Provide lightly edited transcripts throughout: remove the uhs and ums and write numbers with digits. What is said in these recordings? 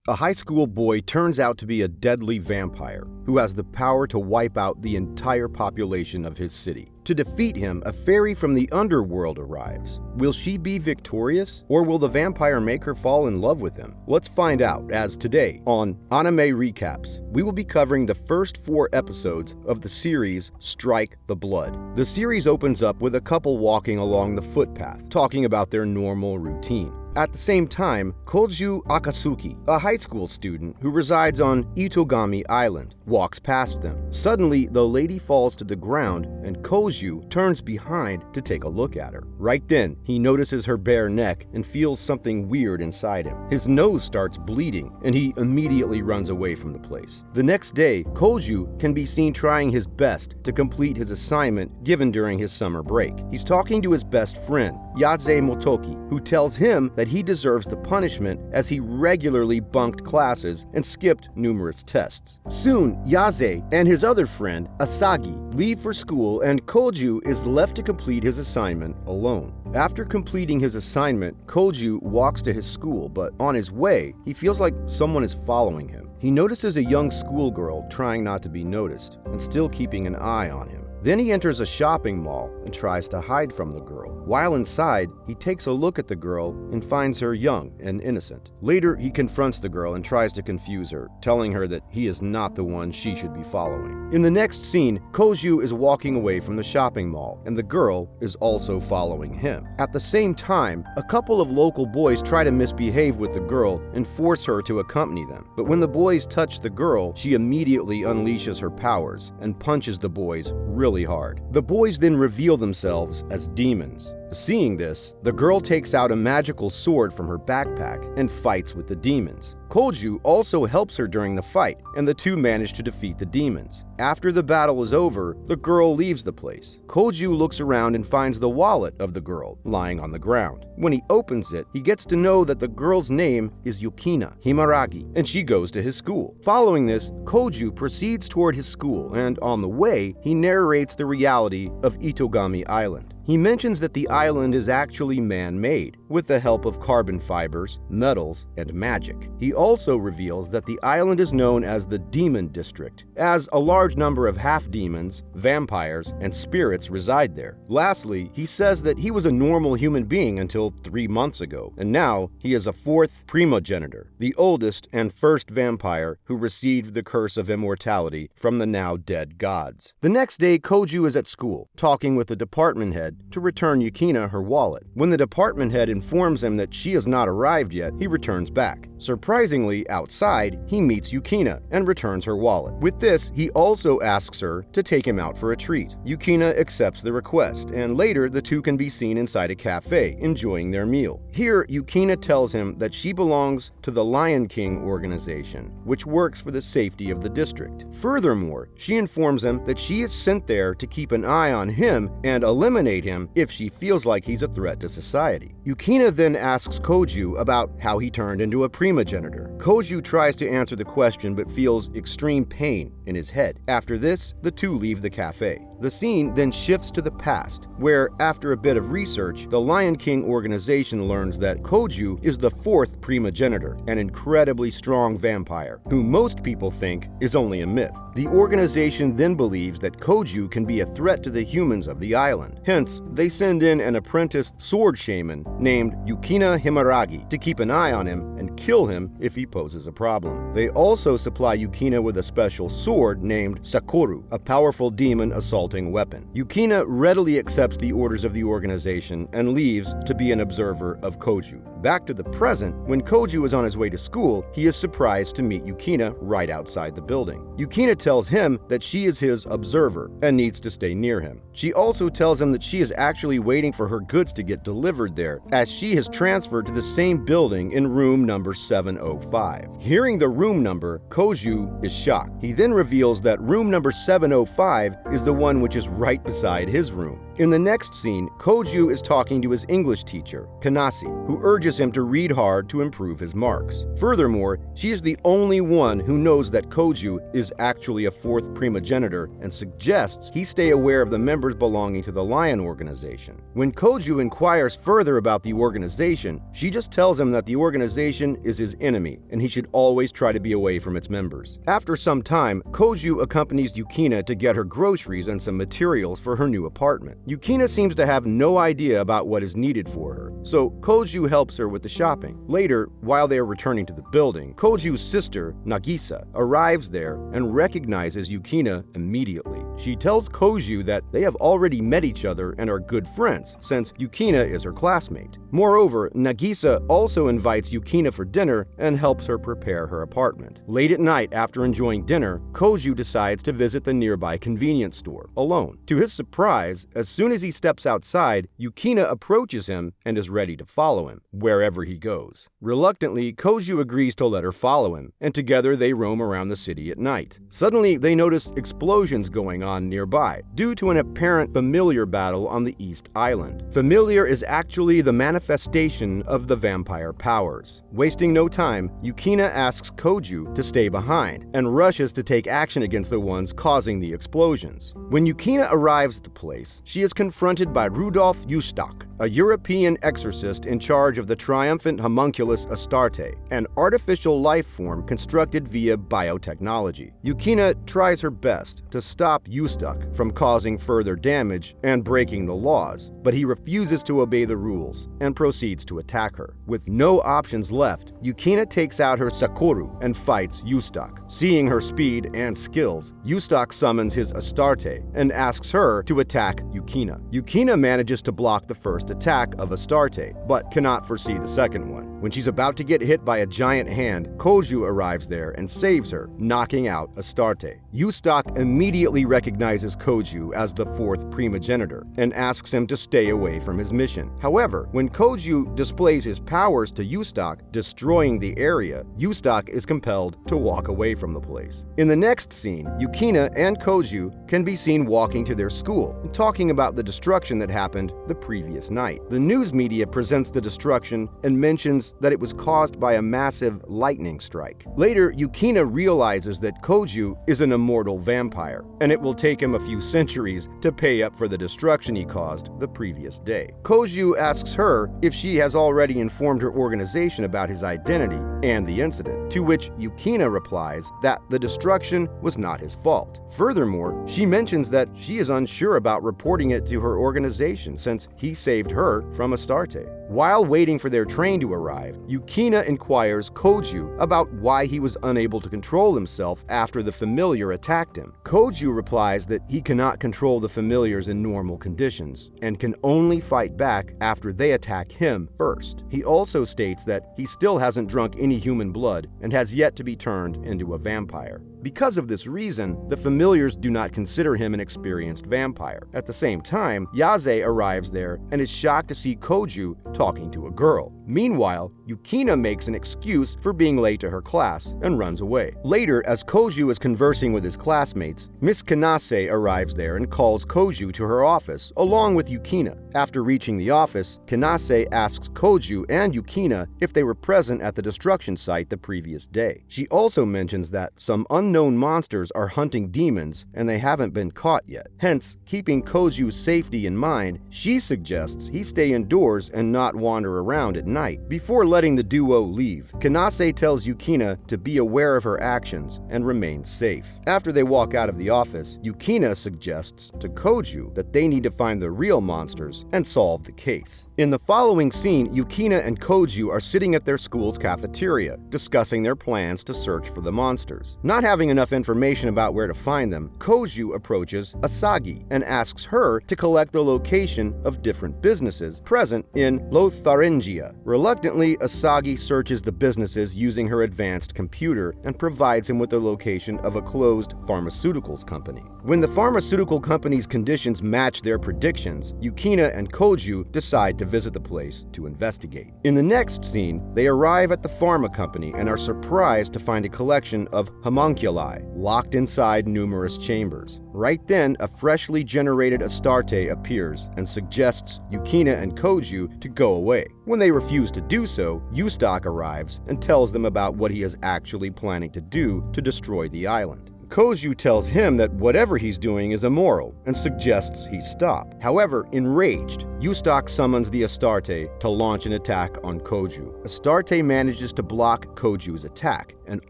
A high school boy turns out to be a deadly vampire who has the power to wipe out the entire population of his city. To defeat him, a fairy from the underworld arrives. Will she be victorious, or will the vampire make her fall in love with him? Let's find out, as today, on Anime Recaps, we will be covering the first 4 episodes of the series Strike the Blood. The series opens up with a couple walking along the footpath, talking about their normal routine. At the same time, Kojou Akatsuki, a high school student who resides on Itogami Island, walks past them. Suddenly, the lady falls to the ground and Kojou turns behind to take a look at her. Right then, he notices her bare neck and feels something weird inside him. His nose starts bleeding and he immediately runs away from the place. The next day, Kojou can be seen trying his best to complete his assignment given during his summer break. He's talking to his best friend, Yaze Motoki, who tells him that he deserves the punishment as he regularly bunked classes and skipped numerous tests. Soon, Yaze and his other friend, Asagi, leave for school and Kojou is left to complete his assignment alone. After completing his assignment, Kojou walks to his school, but on his way, he feels like someone is following him. He notices a young schoolgirl trying not to be noticed and still keeping an eye on him. Then he enters a shopping mall and tries to hide from the girl. While inside, he takes a look at the girl and finds her young and innocent. Later, he confronts the girl and tries to confuse her, telling her that he is not the one she should be following. In the next scene, Kojou is walking away from the shopping mall, and the girl is also following him. At the same time, a couple of local boys try to misbehave with the girl and force her to accompany them. But when the boys touch the girl, she immediately unleashes her powers and punches the boys really hard. The boys then reveal themselves as demons. Seeing this, the girl takes out a magical sword from her backpack and fights with the demons. Kojou also helps her during the fight, and the two manage to defeat the demons. After the battle is over, the girl leaves the place. Kojou looks around and finds the wallet of the girl lying on the ground. When he opens it, he gets to know that the girl's name is Yukina Himeragi, and she goes to his school. Following this, Kojou proceeds toward his school, and on the way, he narrates the reality of Itogami Island. He mentions that the island is actually man-made, with the help of carbon fibers, metals, and magic. He also reveals that the island is known as the Demon District, as a large number of half-demons, vampires, and spirits reside there. Lastly, he says that he was a normal human being until 3 months ago, and now he is a 4th primogenitor, the oldest and first vampire who received the curse of immortality from the now dead gods. The next day, Kojou is at school, talking with the department head to return Yukina her wallet. When the department head informs him that she has not arrived yet, he returns back. Surprisingly, outside, he meets Yukina and returns her wallet. With this, he also asks her to take him out for a treat. Yukina accepts the request, and later the two can be seen inside a cafe, enjoying their meal. Here, Yukina tells him that she belongs to the Lion King organization, which works for the safety of the district. Furthermore, she informs him that she is sent there to keep an eye on him and eliminate him if she feels like he's a threat to society. Yukina then asks Kojou about how he turned into a primogenitor. Kojou tries to answer the question but feels extreme pain in his head. After this, the two leave the cafe. The scene then shifts to the past, where after a bit of research, the Lion King organization learns that Kojou is the 4th primogenitor, an incredibly strong vampire, who most people think is only a myth. The organization then believes that Kojou can be a threat to the humans of the island. Hence, they send in an apprentice sword-shaman named Yukina Himeragi to keep an eye on him and kill him if he poses a problem. They also supply Yukina with a special sword named Sakoru, a powerful demon assaulting weapon. Yukina readily accepts the orders of the organization and leaves to be an observer of Kojou. Back to the present, when Kojou is on his way to school, he is surprised to meet Yukina right outside the building. Yukina tells him that she is his observer and needs to stay near him. She also tells him that she is actually waiting for her goods to get delivered there, as she has transferred to the same building in room number 705. Hearing the room number, Kojou is shocked. He then reveals that room number 705 is the one which is right beside his room. In the next scene, Kojou is talking to his English teacher, Kanase, who urges him to read hard to improve his marks. Furthermore, she is the only one who knows that Kojou is actually a fourth primogenitor and suggests he stay aware of the members belonging to the Lion organization. When Kojou inquires further about the organization, she just tells him that the organization is his enemy and he should always try to be away from its members. After some time, Kojou accompanies Yukina to get her groceries and some materials for her new apartment. Yukina seems to have no idea about what is needed for her, so Kojou helps her with the shopping. Later, while they are returning to the building, Kojou's sister, Nagisa, arrives there and recognizes Yukina immediately. She tells Kojou that they have already met each other and are good friends, since Yukina is her classmate. Moreover, Nagisa also invites Yukina for dinner and helps her prepare her apartment. Late at night, after enjoying dinner, Kojou decides to visit the nearby convenience store, alone. To his surprise, as soon as he steps outside, Yukina approaches him and is ready to follow him, wherever he goes. Reluctantly, Kojou agrees to let her follow him, and together they roam around the city at night. Suddenly, they notice explosions going on nearby, due to an apparent familiar battle on the East Island. Familiar is actually the manifestation of the vampire powers. Wasting no time, Yukina asks Kojou to stay behind, and rushes to take action against the ones causing the explosions. When Yukina arrives at the place, she is confronted by Rudolf Ustak, a European exorcist in charge of the triumphant homunculus Astarte, an artificial life form constructed via biotechnology. Yukina tries her best to stop Ustak from causing further damage and breaking the laws, but he refuses to obey the rules and proceeds to attack her. With no options left, Yukina takes out her Sakoru and fights Ustak. Seeing her speed and skills, Ustak summons his Astarte and asks her to attack Yukina. Yukina manages to block the first attack of Astarte, but cannot foresee the second one. When she's about to get hit by a giant hand, Kojou arrives there and saves her, knocking out Astarte. Ustak immediately recognizes Kojou as the fourth primogenitor and asks him to stay away from his mission. However, when Kojou displays his powers to Ustak, destroying the area, Ustak is compelled to walk away from the place. In the next scene, Yukina and Kojou can be seen walking to their school and talking about the destruction that happened the previous night. The news media presents the destruction and mentions that it was caused by a massive lightning strike. Later, Yukina realizes that Kojou is an immortal vampire, and it will take him a few centuries to pay up for the destruction he caused the previous day. Kojou asks her if she has already informed her organization about his identity and the incident, to which Yukina replies that the destruction was not his fault. Furthermore, she mentions that she is unsure about reporting it to her organization since he saved her from Astarte. While waiting for their train to arrive, Yukina inquires Kojou about why he was unable to control himself after the familiar attacked him. Kojou replies that he cannot control the familiars in normal conditions and can only fight back after they attack him first. He also states that he still hasn't drunk any human blood and has yet to be turned into a vampire. Because of this reason, the familiars do not consider him an experienced vampire. At the same time, Yaze arrives there and is shocked to see Kojou talking to a girl. Meanwhile, Yukina makes an excuse for being late to her class and runs away. Later, as Kojou is conversing with his classmates, Miss Kanase arrives there and calls Kojou to her office, along with Yukina. After reaching the office, Kanase asks Kojou and Yukina if they were present at the destruction site the previous day. She also mentions that some unknown monsters are hunting demons and they haven't been caught yet. Hence, keeping Kojou's safety in mind, she suggests he stay indoors and not wander around at night. Before letting the duo leave, Kanase tells Yukina to be aware of her actions and remain safe. After they walk out of the office, Yukina suggests to Kojou that they need to find the real monsters and solve the case. In the following scene, Yukina and Kojou are sitting at their school's cafeteria, discussing their plans to search for the monsters. Not having enough information about where to find them, Kojou approaches Asagi and asks her to collect the location of different businesses present in Lotharingia. Reluctantly, Asagi searches the businesses using her advanced computer and provides him with the location of a closed pharmaceuticals company. When the pharmaceutical company's conditions match their predictions, Yukina Yukina and Kojou decide to visit the place to investigate. In the next scene, they arrive at the pharma company and are surprised to find a collection of homunculi locked inside numerous chambers. Right then, a freshly generated Astarte appears and suggests Yukina and Kojou to go away. When they refuse to do so, Yustak arrives and tells them about what he is actually planning to do to destroy the island. Kojou tells him that whatever he's doing is immoral and suggests he stop. However, enraged, Yustak summons the Astarte to launch an attack on Kojou. Astarte manages to block Kojou's attack and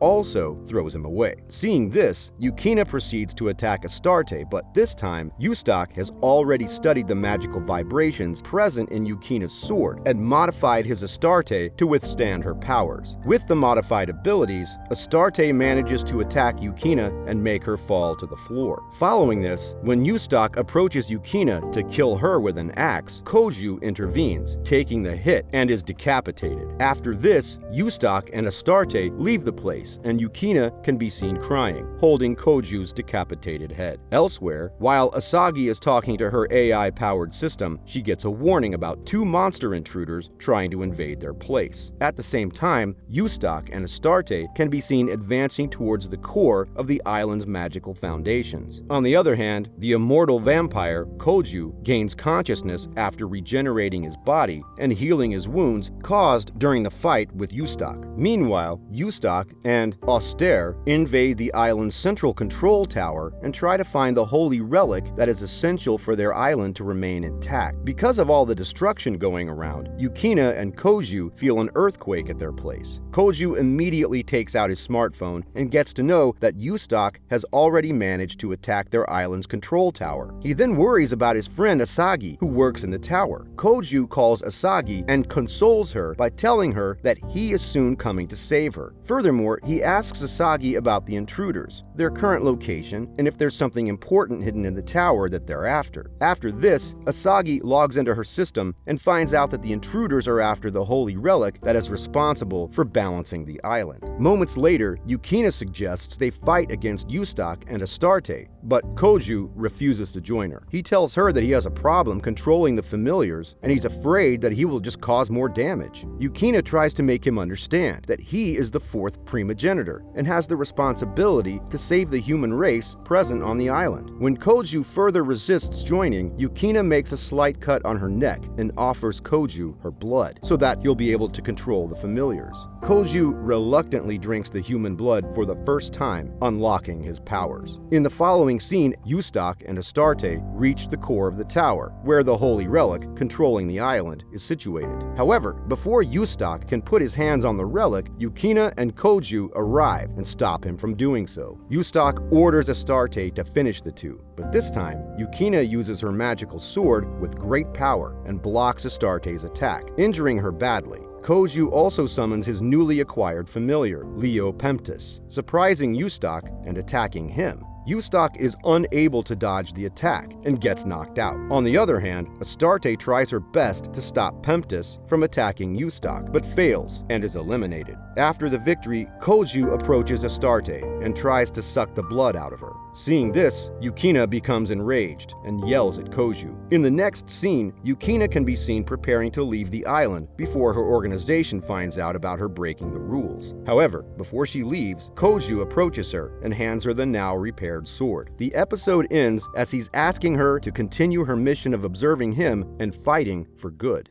also throws him away. Seeing this, Yukina proceeds to attack Astarte, but this time, Yustak has already studied the magical vibrations present in Yukina's sword and modified his Astarte to withstand her powers. With the modified abilities, Astarte manages to attack Yukina and make her fall to the floor. Following this, when Yustak approaches Yukina to kill her with an axe, Kojou intervenes, taking the hit and is decapitated. After this, Yustak and Astarte leave the place, and Yukina can be seen crying, holding Kojou's decapitated head. Elsewhere, while Asagi is talking to her AI-powered system, she gets a warning about two monster intruders trying to invade their place. At the same time, Yustak and Astarte can be seen advancing towards the core of the island's magical foundations. On the other hand, the immortal vampire, Kojou, gains consciousness after regenerating his body and healing his wounds caused during the fight with Yustak. Meanwhile, Yustak and Auster invade the island's central control tower and try to find the holy relic that is essential for their island to remain intact. Because of all the destruction going around, Yukina and Kojou feel an earthquake at their place. Kojou immediately takes out his smartphone and gets to know that Yustak has already managed to attack their island's control tower. He then worries about his friend Asagi, who works in the tower. Kojou calls Asagi and consoles her by telling her that he is soon coming to save her. Furthermore, he asks Asagi about the intruders, their current location, and if there's something important hidden in the tower that they're after. After this, Asagi logs into her system and finds out that the intruders are after the holy relic that is responsible for balancing the island. Moments later, Yukina suggests they fight against Yustak and Astarte, but Kojou refuses to join her. He tells her that he has a problem controlling the familiars, and he's afraid that he will just cause more damage. Yukina tries to make him understand that he is the fourth primogenitor and has the responsibility to save the human race present on the island. When Kojou further resists joining, Yukina makes a slight cut on her neck and offers Kojou her blood so that he'll be able to control the familiars. Kojou reluctantly drinks the human blood for the first time, unlocking his powers. In the following scene, Yustak and Astarte reach the core of the tower, where the holy relic controlling the island is situated. However, before Yustak can put his hands on the relic, Yukina and Kojou arrive and stop him from doing so. Yustak orders Astarte to finish the two, but this time, Yukina uses her magical sword with great power and blocks Astarte's attack, injuring her badly. Kojou also summons his newly acquired familiar, Leo Pemptis, surprising Yustak and attacking him. Yustak is unable to dodge the attack and gets knocked out. On the other hand, Astarte tries her best to stop Pemptis from attacking Yustak, but fails and is eliminated. After the victory, Kojou approaches Astarte and tries to suck the blood out of her. Seeing this, Yukina becomes enraged and yells at Kojou. In the next scene, Yukina can be seen preparing to leave the island before her organization finds out about her breaking the rules. However, before she leaves, Kojou approaches her and hands her the now repaired sword. The episode ends as he's asking her to continue her mission of observing him and fighting for good.